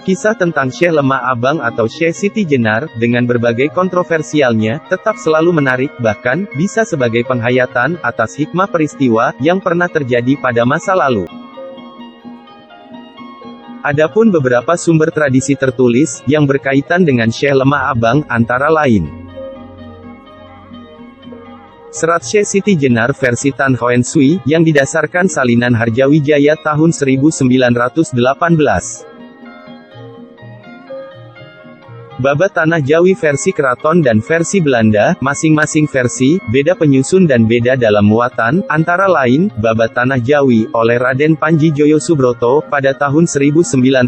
Kisah tentang Syekh Lemah Abang atau Syekh Siti Jenar, dengan berbagai kontroversialnya, tetap selalu menarik, bahkan, bisa sebagai penghayatan, atas hikmah peristiwa, yang pernah terjadi pada masa lalu. Adapun beberapa sumber tradisi tertulis, yang berkaitan dengan Syekh Lemah Abang, antara lain. Serat Syekh Siti Jenar versi Tan Hoen Sui, yang didasarkan salinan Harjawijaya tahun 1918. Babat Tanah Jawi versi Keraton dan versi Belanda, masing-masing versi, beda penyusun dan beda dalam muatan, antara lain, Babat Tanah Jawi, oleh Raden Panji Joyosubroto, pada tahun 1917,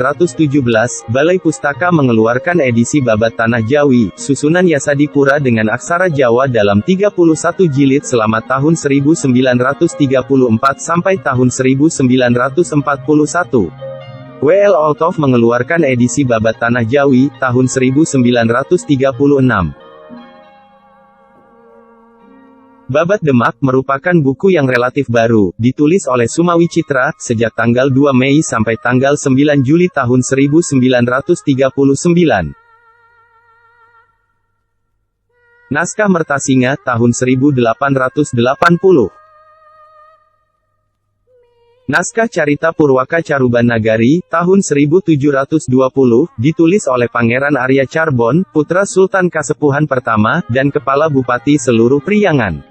Balai Pustaka mengeluarkan edisi Babat Tanah Jawi, susunan Yasadipura dengan aksara Jawa dalam 31 jilid selama tahun 1934 sampai tahun 1941. W.L. Althoff mengeluarkan edisi Babat Tanah Jawi, tahun 1936. Babat Demak merupakan buku yang relatif baru, ditulis oleh Sumawi Citra, sejak tanggal 2 Mei sampai tanggal 9 Juli tahun 1939. Naskah Mertasinga, tahun 1880. Naskah Carita Purwaka Caruban Nagari, tahun 1720, ditulis oleh Pangeran Arya Carbon, putra Sultan Kasepuhan pertama, dan Kepala Bupati seluruh Priangan.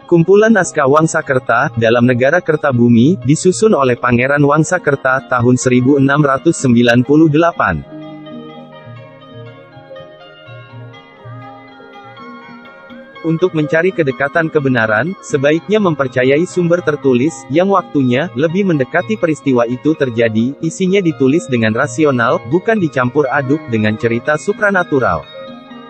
Kumpulan naskah Wangsakerta, dalam Negara Kertabumi, disusun oleh Pangeran Wangsakerta, tahun 1698. Untuk mencari kedekatan kebenaran, sebaiknya mempercayai sumber tertulis, yang waktunya, lebih mendekati peristiwa itu terjadi, isinya ditulis dengan rasional, bukan dicampur aduk dengan cerita supranatural.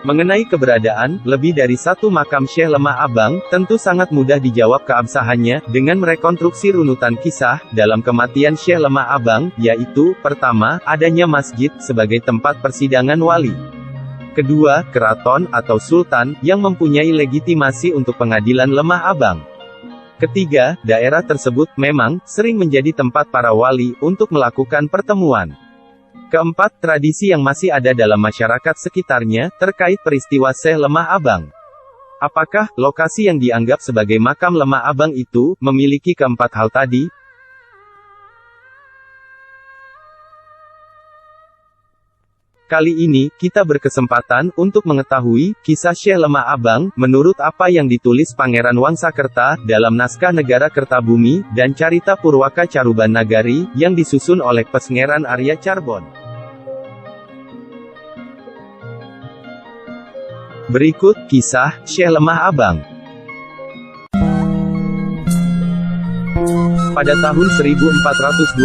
Mengenai keberadaan, lebih dari satu makam Syekh Lemah Abang, tentu sangat mudah dijawab keabsahannya, dengan merekonstruksi runutan kisah, dalam kematian Syekh Lemah Abang, yaitu, pertama, adanya masjid, sebagai tempat persidangan wali. Kedua, keraton, atau sultan, yang mempunyai legitimasi untuk pengadilan Lemah Abang. Ketiga, daerah tersebut, memang, sering menjadi tempat para wali, untuk melakukan pertemuan. Keempat, tradisi yang masih ada dalam masyarakat sekitarnya, terkait peristiwa Syekh Lemah Abang. Apakah, lokasi yang dianggap sebagai makam Lemah Abang itu, memiliki keempat hal tadi? Kali ini, kita berkesempatan untuk mengetahui kisah Syekh Lemah Abang, menurut apa yang ditulis Pangeran Wangsakerta, dalam naskah Negara Kertabumi, dan Carita Purwaka Caruban Nagari, yang disusun oleh Pangeran Arya Carbon. Berikut, kisah Syekh Lemah Abang. Pada tahun 1425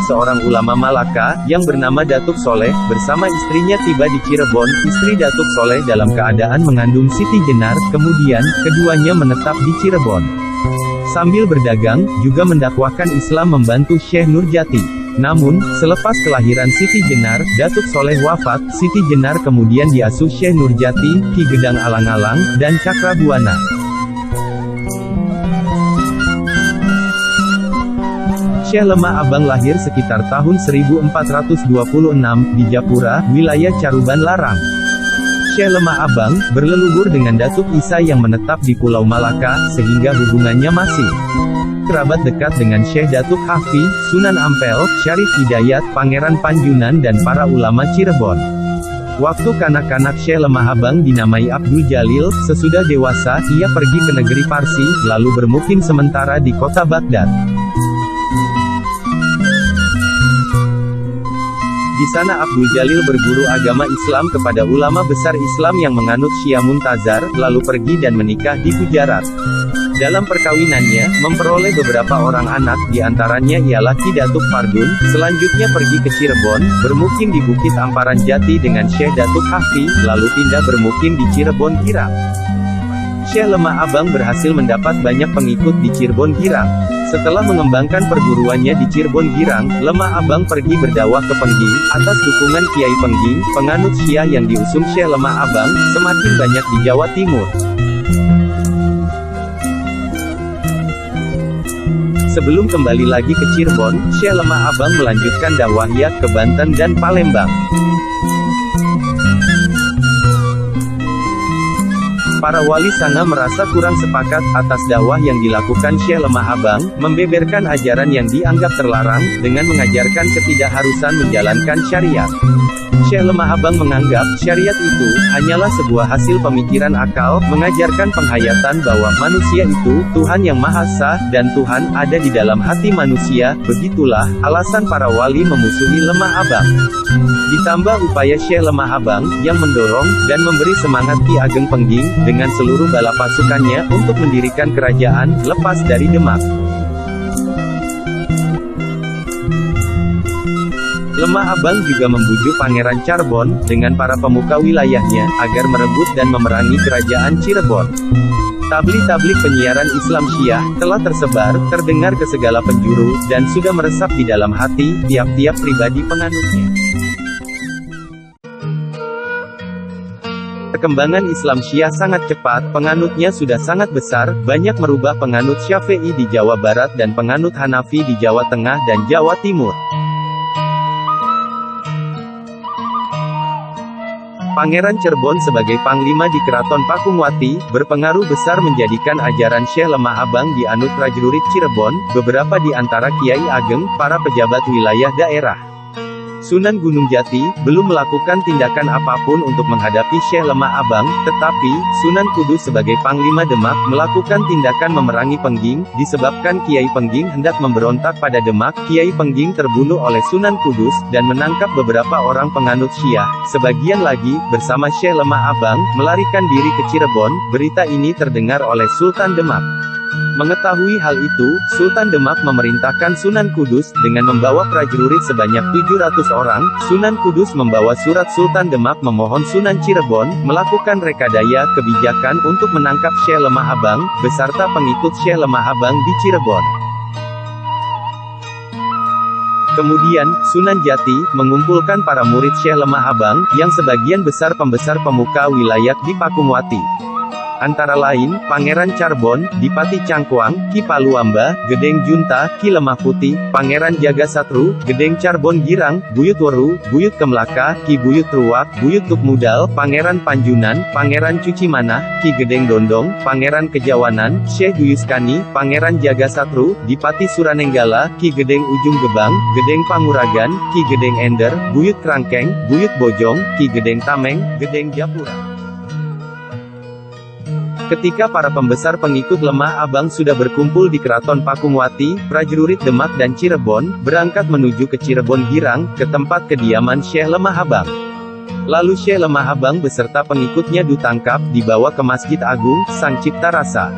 seorang ulama Malaka, yang bernama Datuk Soleh, bersama istrinya tiba di Cirebon. Istri Datuk Soleh dalam keadaan mengandung Siti Jenar, kemudian, keduanya menetap di Cirebon. Sambil berdagang, juga mendakwahkan Islam membantu Syekh Nurjati. Namun, selepas kelahiran Siti Jenar, Datuk Soleh wafat. Siti Jenar kemudian diasuh Syekh Nurjati, Ki Gedang Alang-Alang, dan Cakrabuana. Syekh Lemah Abang lahir sekitar tahun 1426, di Japura, wilayah Caruban Larang. Syekh Lemah Abang, berleluhur dengan Datuk Isa yang menetap di Pulau Malaka, sehingga hubungannya masih kerabat dekat dengan Syekh Datuk Hafi, Sunan Ampel, Syarif Hidayat, Pangeran Panjunan dan para ulama Cirebon. Waktu kanak-kanak Syekh Lemah Abang dinamai Abdul Jalil, sesudah dewasa, ia pergi ke negeri Parsi, lalu bermukim sementara di kota Baghdad. Di sana Abdul Jalil berguru agama Islam kepada ulama besar Islam yang menganut Syia Muntazar, lalu pergi dan menikah di Gujarat. Dalam perkawinannya, memperoleh beberapa orang anak, di antaranya ialah Ki Datuk Fardun. Selanjutnya pergi ke Cirebon, bermukim di Bukit Amparan Jati dengan Syekh Datuk Hafi, lalu pindah bermukim di Cirebon Girang. Syekh Lemah Abang berhasil mendapat banyak pengikut di Cirebon Girang. Setelah mengembangkan perguruannya di Cirebon Girang, Lemah Abang pergi berdakwah ke Pengging. Atas dukungan Kiai Pengging, penganut Syiah yang diusung Syekh Lemah Abang, semakin banyak di Jawa Timur. Sebelum kembali lagi ke Cirebon, Syekh Lemah Abang melanjutkan dakwahnya ke Banten dan Palembang. Para wali Sanga merasa kurang sepakat atas dakwah yang dilakukan Syekh Lemah Abang, membeberkan ajaran yang dianggap terlarang, dengan mengajarkan ketidakharusan menjalankan syariat. Syekh Lemah Abang menganggap, syariat itu, hanyalah sebuah hasil pemikiran akal, mengajarkan penghayatan bahwa manusia itu, Tuhan yang Maha Esa, dan Tuhan, ada di dalam hati manusia, begitulah, alasan para wali memusuhi Lemah Abang. Ditambah upaya Syekh Lemah Abang, yang mendorong, dan memberi semangat Ki Ageng Pengging, dengan seluruh bala pasukannya, untuk mendirikan kerajaan, lepas dari Demak. Lemah Abang juga membujuk Pangeran Charbon, dengan para pemuka wilayahnya, agar merebut dan memerangi kerajaan Cirebon. Tablik-tablik penyiaran Islam Syiah, telah tersebar, terdengar ke segala penjuru, dan sudah meresap di dalam hati, tiap-tiap pribadi penganutnya. Perkembangan Islam Syiah sangat cepat, penganutnya sudah sangat besar, banyak merubah penganut Syafi'i di Jawa Barat dan penganut Hanafi di Jawa Tengah dan Jawa Timur. Pangeran Cirebon sebagai panglima di Keraton Pakumwati, berpengaruh besar menjadikan ajaran Syekh Lemah Abang dianut prajurit Cirebon, beberapa di antara Kiai Ageng, para pejabat wilayah daerah. Sunan Gunung Jati, belum melakukan tindakan apapun untuk menghadapi Syekh Lemah Abang, tetapi, Sunan Kudus sebagai Panglima Demak, melakukan tindakan memerangi Pengging, disebabkan Kiai Pengging hendak memberontak pada Demak, Kiai Pengging terbunuh oleh Sunan Kudus, dan menangkap beberapa orang penganut Syiah, sebagian lagi, bersama Syekh Lemah Abang, melarikan diri ke Cirebon. Berita ini terdengar oleh Sultan Demak. Mengetahui hal itu, Sultan Demak memerintahkan Sunan Kudus, dengan membawa prajurit sebanyak 700 orang, Sunan Kudus membawa surat Sultan Demak memohon Sunan Cirebon, melakukan rekadaya kebijakan untuk menangkap Syekh Lemah Abang, beserta pengikut Syekh Lemah Abang di Cirebon. Kemudian, Sunan Jati, mengumpulkan para murid Syekh Lemah Abang, yang sebagian besar pembesar pemuka wilayah di Pakumwati. Antara lain, Pangeran Charbon, Dipati Cangkuang, Ki Paluamba, Gedeng Junta, Ki Lemah Putih, Pangeran Jagasatru, Gedeng Charbon Girang, Buyut Weru, Buyut Kemlaka, Ki Buyut Ruwak, Buyut Tukmudal, Pangeran Panjunan, Pangeran Cucimanah, Ki Gedeng Dondong, Pangeran Kejawanan, Syekh Guyuskani, Pangeran Jagasatru, Dipati Suranenggala, Ki Gedeng Ujung Gebang, Gedeng Panguragan, Ki Gedeng Ender, Buyut Krangkeng, Buyut Bojong, Ki Gedeng Tameng, Gedeng Japura. Ketika para pembesar pengikut Lemah Abang sudah berkumpul di Keraton Pakumwati, prajurit Demak dan Cirebon, berangkat menuju ke Cirebon Girang, ke tempat kediaman Syekh Lemah Abang. Lalu Syekh Lemah Abang beserta pengikutnya ditangkap, dibawa ke Masjid Agung, Sang Cipta Rasa.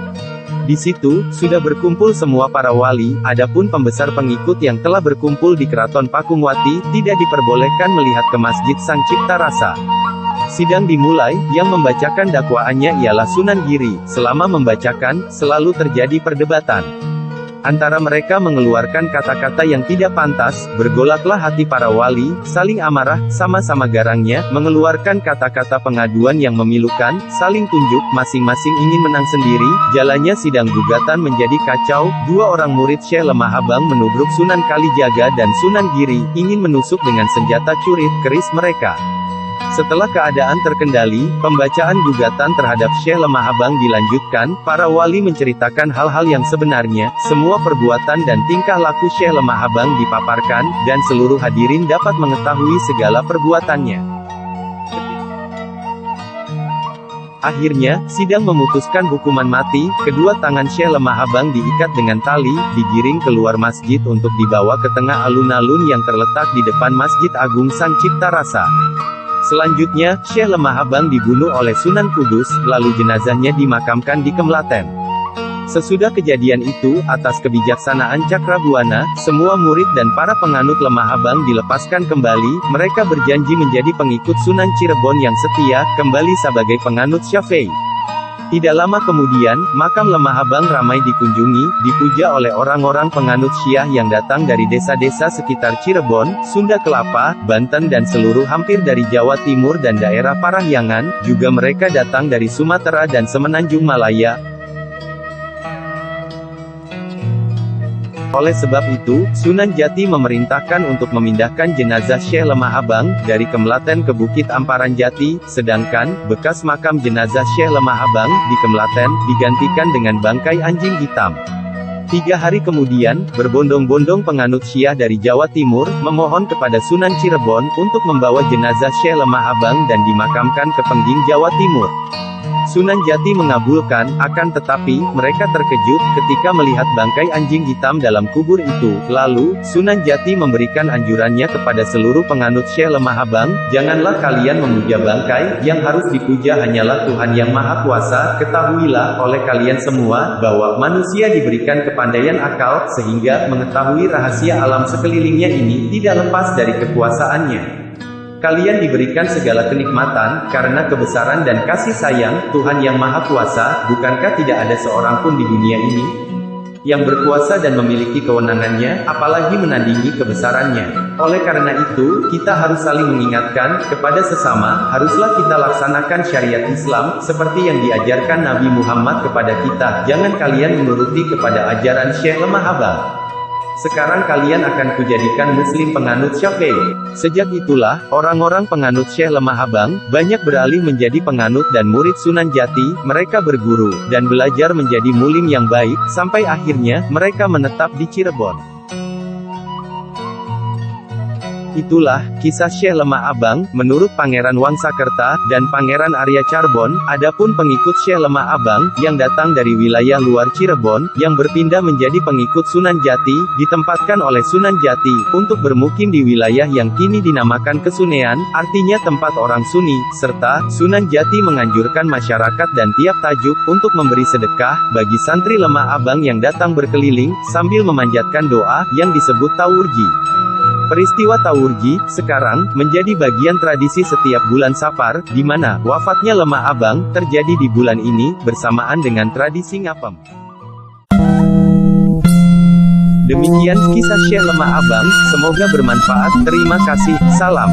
Di situ, sudah berkumpul semua para wali, adapun pembesar pengikut yang telah berkumpul di Keraton Pakumwati, tidak diperbolehkan melihat ke Masjid Sang Cipta Rasa. Sidang dimulai, yang membacakan dakwaannya ialah Sunan Giri. Selama membacakan, selalu terjadi perdebatan. Antara mereka mengeluarkan kata-kata yang tidak pantas, bergolaklah hati para wali, saling amarah, sama-sama garangnya, mengeluarkan kata-kata pengaduan yang memilukan, saling tunjuk, masing-masing ingin menang sendiri, jalannya sidang gugatan menjadi kacau. Dua orang murid Syekh Lemah Abang menubruk Sunan Kalijaga dan Sunan Giri, ingin menusuk dengan senjata curit, keris mereka. Setelah keadaan terkendali, pembacaan gugatan terhadap Syekh Lemah Abang dilanjutkan, para wali menceritakan hal-hal yang sebenarnya, semua perbuatan dan tingkah laku Syekh Lemah Abang dipaparkan, dan seluruh hadirin dapat mengetahui segala perbuatannya. Akhirnya, sidang memutuskan hukuman mati, kedua tangan Syekh Lemah Abang diikat dengan tali, digiring keluar masjid untuk dibawa ke tengah alun-alun yang terletak di depan Masjid Agung Sang Cipta Rasa. Selanjutnya, Syekh Lemah Abang dibunuh oleh Sunan Kudus, lalu jenazahnya dimakamkan di Kemlaten. Sesudah kejadian itu, atas kebijaksanaan Cakrabuana, semua murid dan para penganut Lemah Abang dilepaskan kembali, mereka berjanji menjadi pengikut Sunan Cirebon yang setia, kembali sebagai penganut Syafi'i. Tidak lama kemudian, makam Lemah Abang ramai dikunjungi, dipuja oleh orang-orang penganut Syiah yang datang dari desa-desa sekitar Cirebon, Sunda Kelapa, Banten dan seluruh hampir dari Jawa Timur dan daerah Parahyangan, juga mereka datang dari Sumatera dan Semenanjung Malaya. Oleh sebab itu, Sunan Jati memerintahkan untuk memindahkan jenazah Syekh Lemah Abang dari Kemlaten ke Bukit Amparan Jati, sedangkan bekas makam jenazah Syekh Lemah Abang di Kemlaten digantikan dengan bangkai anjing hitam. 3 hari kemudian, berbondong-bondong penganut Syiah dari Jawa Timur memohon kepada Sunan Cirebon untuk membawa jenazah Syekh Lemah Abang dan dimakamkan ke Pengging, Jawa Timur. Sunan Jati mengabulkan, akan tetapi, mereka terkejut ketika melihat bangkai anjing hitam dalam kubur itu. Lalu, Sunan Jati memberikan anjurannya kepada seluruh penganut Syekh Lemah Abang, janganlah kalian memuja bangkai, yang harus dipuja hanyalah Tuhan Yang Maha Kuasa. Ketahuilah oleh kalian semua, bahwa manusia diberikan kepandaian akal, sehingga mengetahui rahasia alam sekelilingnya ini tidak lepas dari kekuasaannya. Kalian diberikan segala kenikmatan, karena kebesaran dan kasih sayang Tuhan Yang Maha Kuasa. Bukankah tidak ada seorang pun di dunia ini yang berkuasa dan memiliki kewenangannya, apalagi menandingi kebesarannya? Oleh karena itu, kita harus saling mengingatkan kepada sesama, haruslah kita laksanakan syariat Islam, seperti yang diajarkan Nabi Muhammad kepada kita. Jangan kalian menuruti kepada ajaran Syekh Lemah Abang. Sekarang kalian akan kujadikan muslim penganut Syafi'i. Sejak itulah, orang-orang penganut Syekh Lemah Abang, banyak beralih menjadi penganut dan murid Sunan Jati. Mereka berguru, dan belajar menjadi mulim yang baik, sampai akhirnya, mereka menetap di Cirebon. Itulah, kisah Syekh Lemah Abang, menurut Pangeran Wangsakerta, dan Pangeran Arya Carbon. Adapun pengikut Syekh Lemah Abang, yang datang dari wilayah luar Cirebon, yang berpindah menjadi pengikut Sunan Jati, ditempatkan oleh Sunan Jati, untuk bermukim di wilayah yang kini dinamakan Kesunean, artinya tempat orang Sunni, serta, Sunan Jati menganjurkan masyarakat dan tiap tajuk, untuk memberi sedekah, bagi santri Lemah Abang yang datang berkeliling, sambil memanjatkan doa, yang disebut Tawurji. Peristiwa Tawurji, sekarang, menjadi bagian tradisi setiap bulan Safar, di mana, wafatnya Lemah Abang, terjadi di bulan ini, bersamaan dengan tradisi ngapem. Demikian kisah Syekh Lemah Abang, semoga bermanfaat, terima kasih, salam.